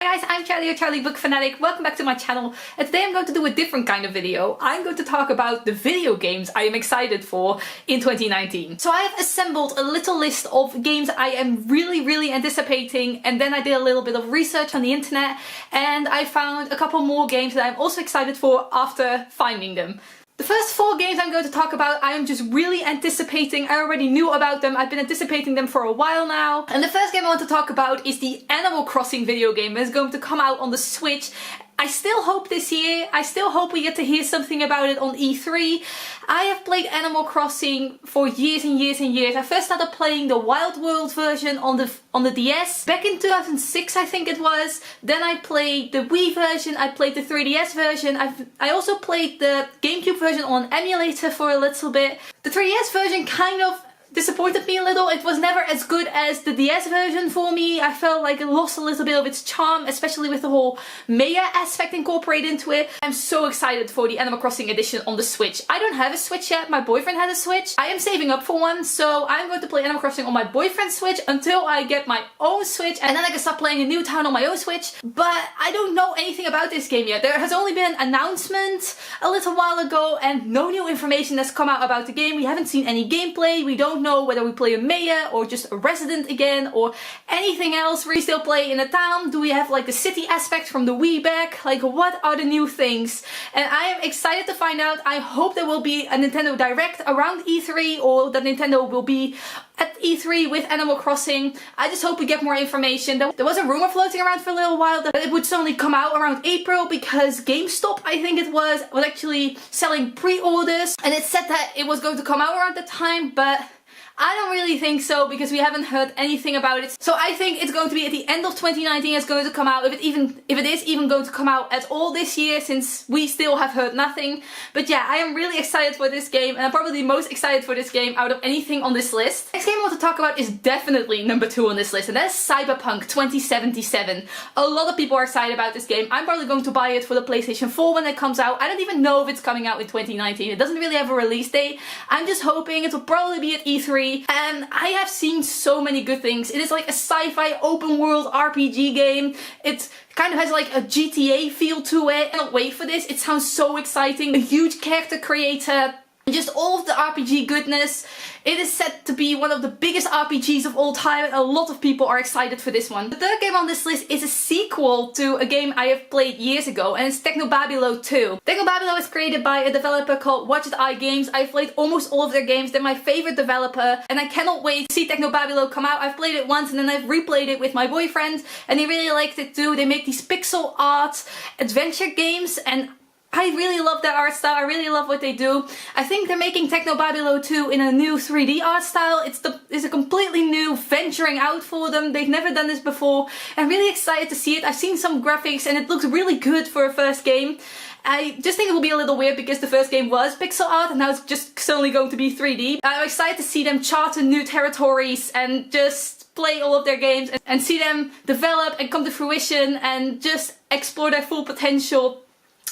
Hi guys, I'm Charlie, your Charlie Book Fanatic. Welcome back to my channel, and today I'm going to do a different kind of video. I'm going to talk about the video games I am excited for in 2019. So I have assembled a little list of games I am really anticipating, and then I did a little bit of research on the internet and I found a couple more games that I'm also excited for after finding them. The first 4 games I'm going to talk about, I am just really anticipating. I already knew about them. I've been anticipating them for a while now. And the first game I want to talk about is the Animal Crossing video game that is going to come out on the Switch. I still hope this year. I still hope we get to hear something about it on E3. I have played Animal Crossing for years and years and years. I first started playing the Wild World version on the DS back in 2006, I think it was. Then I played the Wii version, I played the 3DS version. I also played the GameCube version on emulator for a little bit. The 3DS version kind of disappointed me a little. It was never as good as the DS version for me. I felt like it lost a little bit of its charm, especially with the whole Maya aspect incorporated into it. I'm so excited for the Animal Crossing edition on the Switch. I don't have a Switch yet. My boyfriend has a Switch. I am saving up for one, so I'm going to play Animal Crossing on my boyfriend's Switch until I get my own Switch, and then I can start playing a new town on my own Switch. But I don't know anything about this game yet. There has only been an announcement a little while ago and no new information has come out about the game. We haven't seen any gameplay. We don't know whether we play a Maya or just a resident again or anything else. We still play in a town. Do we have like the city aspect from the Wii back? Like, what are the new things? And I am excited to find out. I hope there will be a Nintendo Direct around E3, or that Nintendo will be at E3 with Animal Crossing. I just hope we get more information. There was a rumor floating around for a little while that it would suddenly come out around April because GameStop, I think it was actually selling pre-orders, and it said that it was going to come out around the time, but I don't really think so because we haven't heard anything about it. So I think it's going to be at the end of 2019 it's going to come out, if it is even going to come out at all this year, since we still have heard nothing. But yeah, I am really excited for this game, and I'm probably the most excited for this game out of anything on this list. Next game I want to talk about is definitely number 2 on this list, and that is Cyberpunk 2077. A lot of people are excited about this game. I'm probably going to buy it for the PlayStation 4 when it comes out. I don't even know if it's coming out in 2019. It doesn't really have a release date. I'm just hoping it will probably be at E3. And I have seen so many good things. It is like a sci-fi open world RPG game. It kind of has like a GTA feel to it. I cannot wait for this. It sounds so exciting. A huge character creator. Just all of the RPG goodness. It is set to be one of the biggest RPGs of all time, and a lot of people are excited for this one. The third game on this list is a sequel to a game I have played years ago, and it's Technobabylon 2. Technobabylon is created by a developer called Watched Eye Games. I've played almost all of their games. They're my favorite developer, and I cannot wait to see Technobabylon come out. I've played it once and then I've replayed it with my boyfriend, and he really liked it too. They make these pixel art adventure games, and I really love their art style. I really love what they do. I think they're making Technobabylon 2 in a new 3D art style. It's a completely new venturing out for them. They've never done this before. I'm really excited to see it. I've seen some graphics and it looks really good for a first game. I just think it will be a little weird because the first game was pixel art and now it's just suddenly going to be 3D. I'm excited to see them charter new territories and just play all of their games and see them develop and come to fruition and just explore their full potential.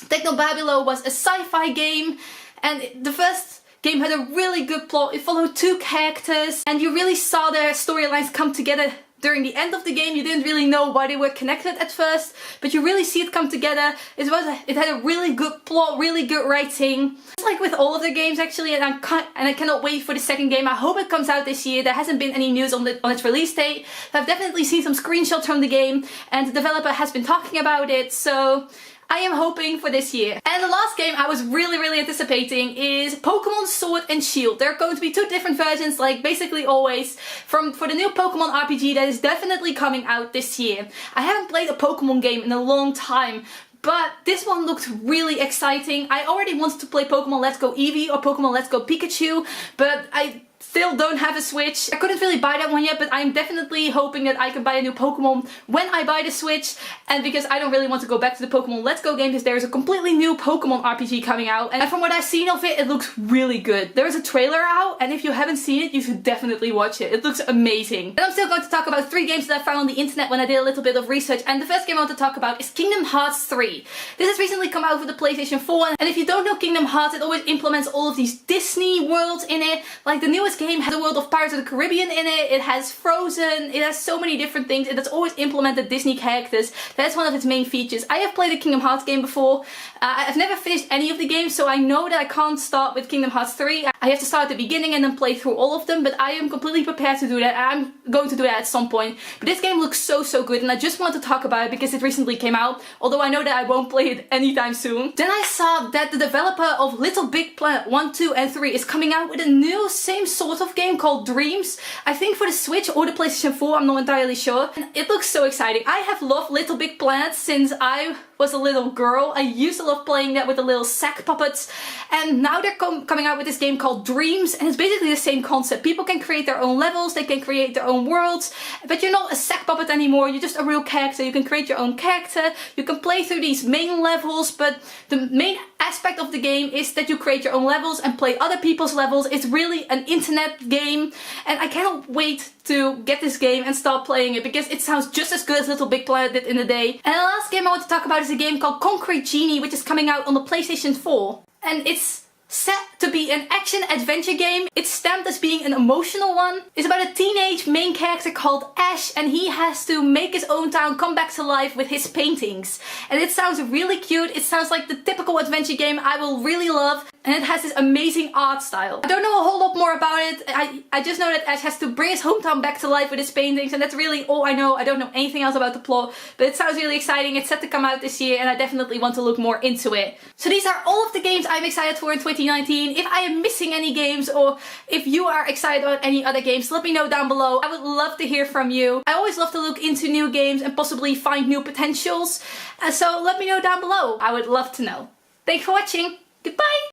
Technobabylon was a sci-fi game, and the first game had a really good plot. It followed 2 characters and you really saw their storylines come together during the end of the game. You didn't really know why they were connected at first, but you really see it come together. It had a really good plot, really good writing. It's like with all of the games actually, and I cannot wait for the second game. I hope it comes out this year. There hasn't been any news on its release date. I've definitely seen some screenshots from the game and the developer has been talking about it, so I am hoping for this year. And the last game I was really anticipating is Pokémon Sword and Shield. There are going to be 2 different versions, like basically always, for the new Pokémon RPG that is definitely coming out this year. I haven't played a Pokémon game in a long time, but this one looked really exciting. I already wanted to play Pokemon Let's Go Eevee or Pokemon Let's Go Pikachu, but I still don't have a Switch. I couldn't really buy that one yet, but I'm definitely hoping that I can buy a new Pokemon when I buy the Switch. And because I don't really want to go back to the Pokemon Let's Go game, because there is a completely new Pokemon RPG coming out. And from what I've seen of it, it looks really good. There is a trailer out, and if you haven't seen it, you should definitely watch it. It looks amazing. And I'm still going to talk about 3 games that I found on the internet when I did a little bit of research. And the first game I want to talk about is Kingdom Hearts 3. This has recently come out for the PlayStation 4, and if you don't know Kingdom Hearts, it always implements all of these Disney worlds in it. Like the newest newest game has a world of Pirates of the Caribbean in it, it has Frozen, it has so many different things, it has always implemented Disney characters. That's one of its main features. I have played a Kingdom Hearts game before. I've never finished any of the games, so I know that I can't start with Kingdom Hearts 3. I have to start at the beginning and then play through all of them, but I am completely prepared to do that. I'm going to do that at some point. But this game looks so good, and I just want to talk about it because it recently came out, although I know that I won't play it anytime soon. Then I saw that the developer of Little Big Planet 1, 2 and 3 is coming out with a new same sort of game called Dreams. I think for the Switch or the PlayStation 4, I'm not entirely sure. And it looks so exciting. I have loved Little Big Planet since I was a little girl. I used to love playing that with the little sack puppets, and now they're coming out with this game called Dreams, and it's basically the same concept. People can create their own levels, they can create their own worlds, but you're not a sack puppet anymore, you're just a real character. You can create your own character, you can play through these main levels, but the main aspect of the game is that you create your own levels and play other people's levels. It's really an internet game, and I cannot wait to get this game and start playing it because it sounds just as good as Little Big Planet did in the day. And the last game I want to talk about is a game called Concrete Genie, which is coming out on the PlayStation 4. And it's set to be an action-adventure game. It's stamped as being an emotional one. It's about a teenage main character called Ash, and he has to make his own town come back to life with his paintings. And it sounds really cute. It sounds like the typical adventure game I will really love. And it has this amazing art style. I don't know a whole lot more about it. I just know that Ash has to bring his hometown back to life with his paintings, and that's really all I know. I don't know anything else about the plot, but it sounds really exciting. It's set to come out this year, and I definitely want to look more into it. So these are all of the games I'm excited for in 2019. If I am missing any games, or if you are excited about any other games, let me know down below. I would love to hear from you. I always love to look into new games and possibly find new potentials. So let me know down below. I would love to know. Thanks for watching. Goodbye!